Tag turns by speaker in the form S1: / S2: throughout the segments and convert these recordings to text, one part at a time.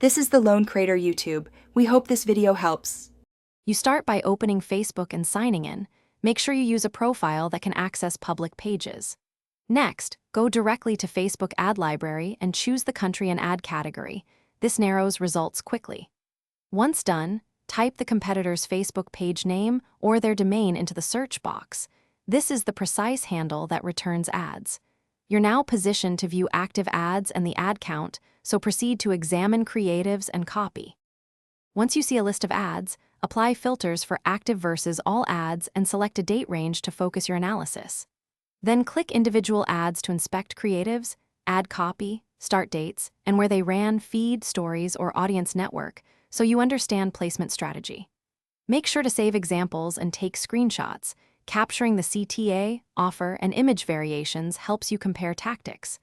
S1: This is the Lone Creator YouTube. We hope this video helps.
S2: You start by opening Facebook and signing in. Make sure you use a profile that can access public pages. Next, go directly to Facebook Ad Library and choose the country and ad category. This narrows results quickly. Once done, type the competitor's Facebook page name or their domain into the search box. This is the precise handle that returns ads. You're now positioned to view active ads and the ad count, so proceed to examine creatives and copy. Once you see a list of ads, apply filters for active versus all ads and select a date range to focus your analysis. Then click individual ads to inspect creatives, ad copy, start dates, and where they ran, feed, stories, or audience network, so you understand placement strategy. Make sure to save examples and take screenshots. Capturing the CTA, offer, and image variations helps you compare tactics.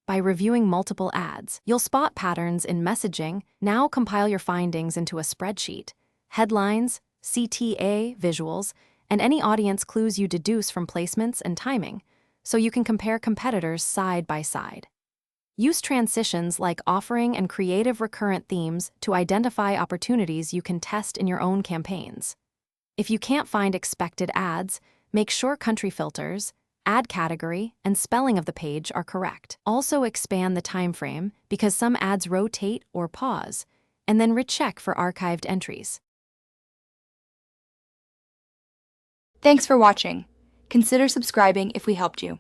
S2: By reviewing multiple ads, you'll spot patterns in messaging. Now compile your findings into a spreadsheet. Headlines, CTA, visuals, and any audience clues you deduce from placements and timing, so you can compare competitors side by side. Use transitions like offering and creative recurrent themes to identify opportunities you can test in your own campaigns. If you can't find expected ads, make sure country filters, ad category, and spelling of the page are correct. Also expand the time frame because some ads rotate or pause, and then recheck for archived entries.
S1: Thanks for watching. Consider subscribing if we helped you.